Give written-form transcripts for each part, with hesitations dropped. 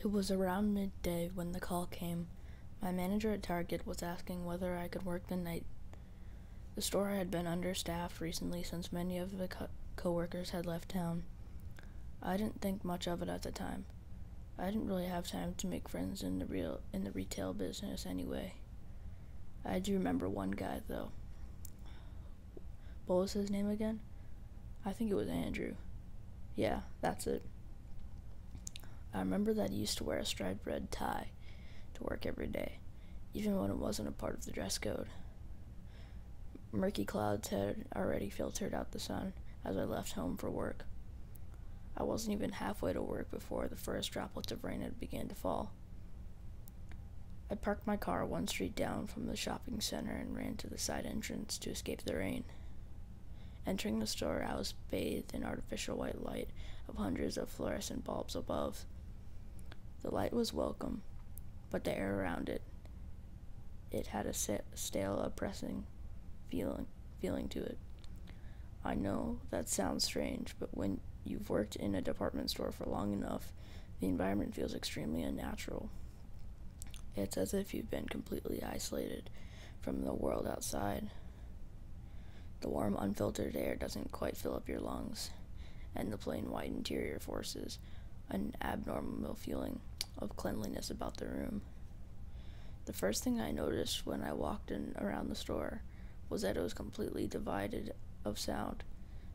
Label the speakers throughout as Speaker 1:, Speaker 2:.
Speaker 1: It was around midday when the call came. My manager at Target was asking whether I could work the night. The store had been understaffed recently since many of the co-workers had left town. I didn't think much of it at the time. I didn't really have time to make friends in the retail business anyway. I do remember one guy though. What was his name again? I think it was Andrew. Yeah, that's it. I remember that he used to wear a striped red tie to work every day, even when it wasn't a part of the dress code. Murky clouds had already filtered out the sun as I left home for work. I wasn't even halfway to work before the first droplets of rain had begun to fall. I parked my car one street down from the shopping center and ran to the side entrance to escape the rain. Entering the store, I was bathed in artificial white light of hundreds of fluorescent bulbs above. The light was welcome, but the air around it had a stale, oppressing feeling to it. I know that sounds strange, but when you've worked in a department store for long enough, the environment feels extremely unnatural. It's as if you've been completely isolated from the world outside. The warm, unfiltered air doesn't quite fill up your lungs, and the plain white interior forces an abnormal feeling of cleanliness about the room. The first thing I noticed when I walked around the store was that it was completely devoid of sound.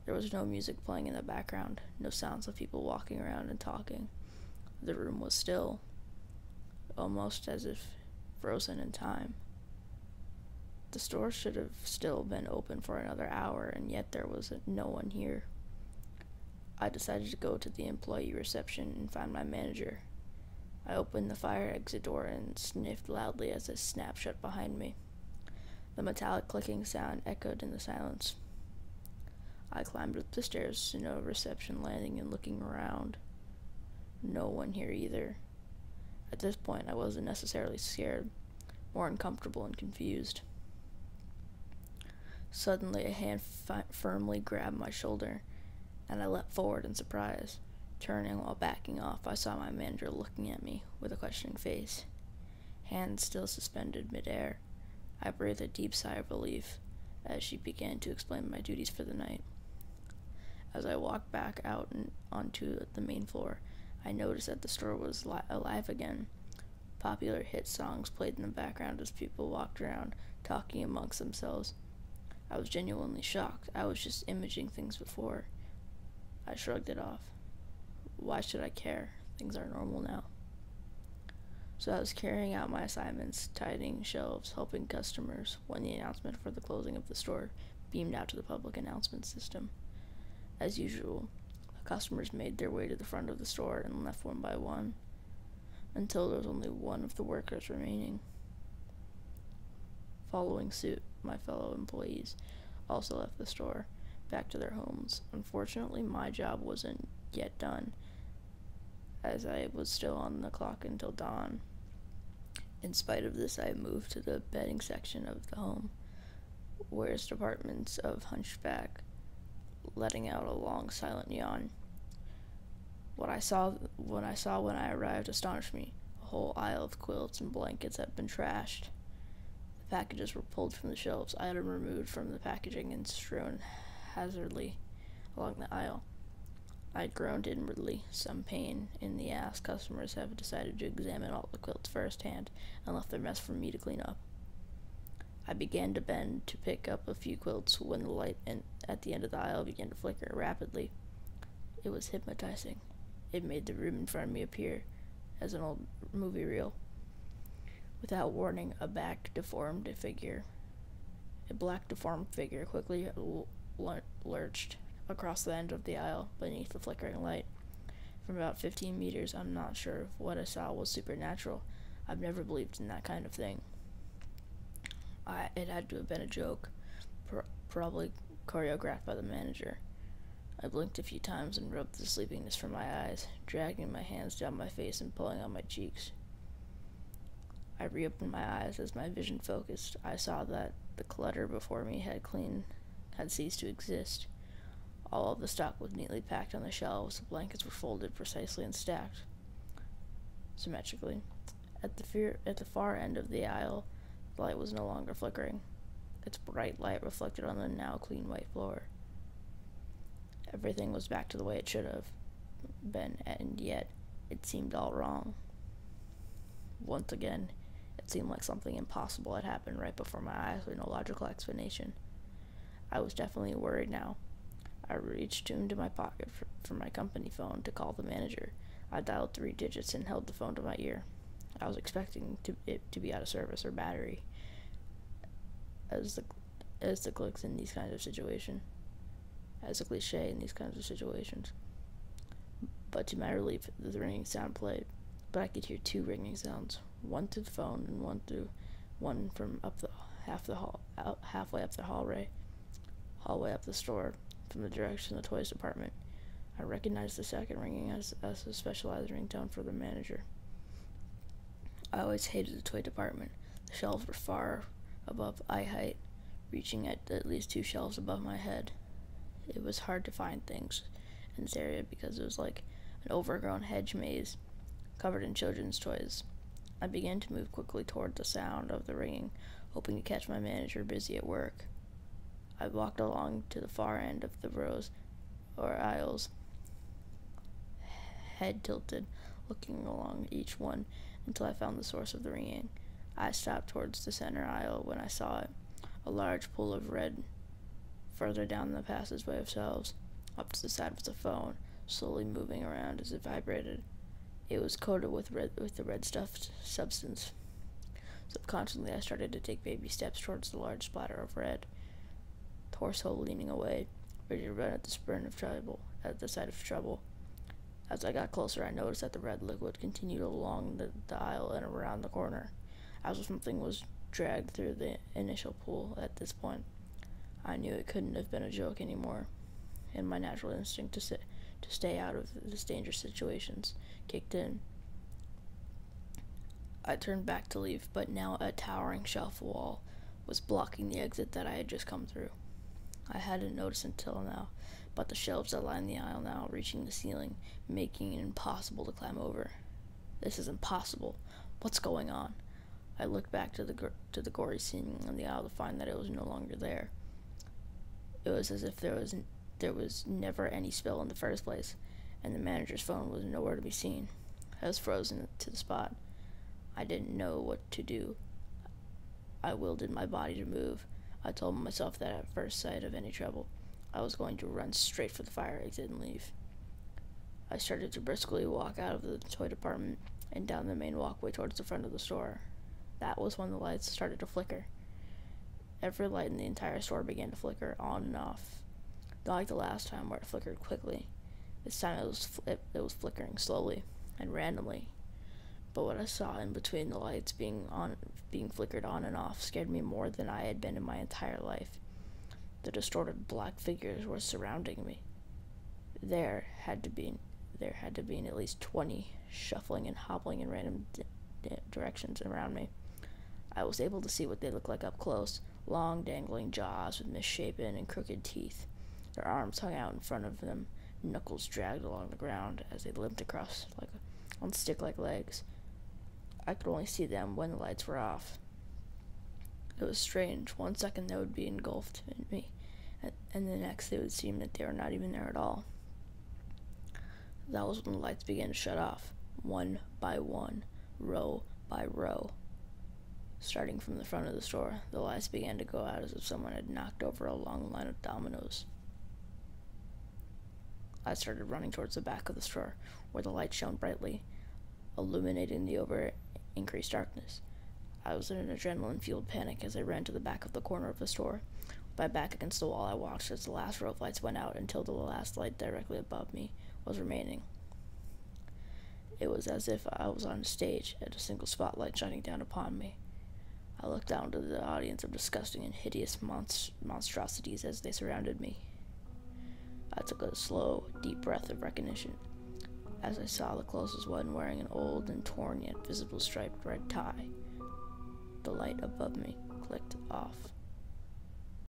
Speaker 1: There was no music playing in the background, no sounds of people walking around and talking. The room was still, almost as if frozen in time. The store should have still been open for another hour, and yet there was no one here. I decided to go to the employee reception and find my manager. I opened the fire exit door and sniffed loudly as it snapped shut behind me. The metallic clicking sound echoed in the silence. I climbed up the stairs to no reception landing and looking around. No one here either. At this point, I wasn't necessarily scared, more uncomfortable and confused. Suddenly, a hand firmly grabbed my shoulder, and I leapt forward in surprise. Turning while backing off, I saw my manager looking at me with a questioning face. Hands still suspended midair, I breathed a deep sigh of relief as she began to explain my duties for the night. As I walked back out and onto the main floor, I noticed that the store was alive again. Popular hit songs played in the background as people walked around, talking amongst themselves. I was genuinely shocked. I was just imaging things before. I shrugged it off. Why should I care? Things are normal now. So I was carrying out my assignments, tidying shelves, helping customers, when the announcement for the closing of the store beamed out to the public announcement system. As usual, the customers made their way to the front of the store and left one by one, until there was only one of the workers remaining. Following suit, my fellow employees also left the store, back to their homes. Unfortunately, my job wasn't yet done, as I was still on the clock until dawn. In spite of this, I moved to the bedding section of the home, where its departments of hunchback, letting out a long, silent yawn. What I saw when I arrived astonished me. A whole aisle of quilts and blankets had been trashed. The packages were pulled from the shelves, items removed from the packaging and strewn haphazardly along the aisle. I groaned inwardly, some pain in the ass. Customers have decided to examine all the quilts firsthand and left their mess for me to clean up. I began to bend to pick up a few quilts when the light at the end of the aisle began to flicker rapidly. It was hypnotizing. It made the room in front of me appear as an old movie reel. Without warning, a black, deformed figure quickly lurched across the end of the aisle beneath the flickering light. From about 15 meters, I'm not sure if what I saw was supernatural. I've never believed in that kind of thing. It had to have been a joke, probably choreographed by the manager. I blinked a few times and rubbed the sleepiness from my eyes, dragging my hands down my face and pulling on my cheeks. I reopened my eyes as my vision focused. I saw that the clutter before me had ceased to exist. All of the stock was neatly packed on the shelves. The blankets were folded precisely and stacked. symmetrically. At the far end of the aisle, the light was no longer flickering. Its bright light reflected on the now clean white floor. Everything was back to the way it should have been, and yet it seemed all wrong. Once again, it seemed like something impossible had happened right before my eyes with no logical explanation. I was definitely worried now. I reached into my pocket for my company phone to call the manager. I dialed 3 digits and held the phone to my ear. I was expecting it to be out of service or battery, as the clicks in these kinds of situations, as a cliche in these kinds of situations. But to my relief, the ringing sound played. But I could hear 2 ringing sounds, one through the phone and one from halfway up the hallway up the store, from the direction of the toys department. I recognized the second ringing as a specialized ringtone for the manager. I always hated the toy department. The shelves were far above eye height, reaching at least 2 shelves above my head. It was hard to find things in this area because it was like an overgrown hedge maze covered in children's toys. I began to move quickly toward the sound of the ringing, hoping to catch my manager busy at work. I walked along to the far end of the rows or aisles, head tilted, looking along each one until I found the source of the ringing. I stopped towards the center aisle when I saw it, a large pool of red further down the passageway of shelves, up to the side of the phone, slowly moving around as it vibrated. It was coated with the red stuffed substance. Subconsciously, I started to take baby steps towards the large splatter of red, torso leaning away, ready to run at the sight of trouble. As I got closer, I noticed that the red liquid continued along the aisle and around the corner, as if something was dragged through the initial pool. At this point, I knew it couldn't have been a joke anymore, and my natural instinct to stay out of this dangerous situations kicked in. I turned back to leave, but now a towering shelf wall was blocking the exit that I had just come through. I hadn't noticed until now, but the shelves that lined the aisle now reaching the ceiling, making it impossible to climb over. This is impossible. What's going on? I looked back to the gory scene on the aisle to find that it was no longer there. It was as if there was never any spill in the first place, and the manager's phone was nowhere to be seen. I was frozen to the spot. I didn't know what to do. I willed my body to move. I told myself that at first sight of any trouble, I was going to run straight for the fire exit and leave. I started to briskly walk out of the toy department and down the main walkway towards the front of the store. That was when the lights started to flicker. Every light in the entire store began to flicker on and off, not like the last time where it flickered quickly. This time it was flickering slowly and randomly. But what I saw in between the lights being flickered on and off scared me more than I had been in my entire life. The distorted black figures were surrounding me. There had to be at least 20, shuffling and hobbling in random directions around me. I was able to see what they looked like up close: long, dangling jaws with misshapen and crooked teeth. Their arms hung out in front of them, knuckles dragged along the ground as they limped across on stick-like legs. I could only see them when the lights were off. It was strange. 1 second they would be engulfed in me, and the next it would seem that they were not even there at all. That was when the lights began to shut off, one by one, row by row. Starting from the front of the store, the lights began to go out as if someone had knocked over a long line of dominoes. I started running towards the back of the store, where the light shone brightly, illuminating the increased darkness. I was in an adrenaline-fueled panic as I ran to the back of the corner of the store. With my back against the wall, I watched as the last row of lights went out until the last light directly above me was remaining. It was as if I was on a stage at a single spotlight shining down upon me. I looked down to the audience of disgusting and hideous monstrosities as they surrounded me. I took a slow, deep breath of recognition as I saw the closest one wearing an old and torn yet visible striped red tie. The light above me clicked off.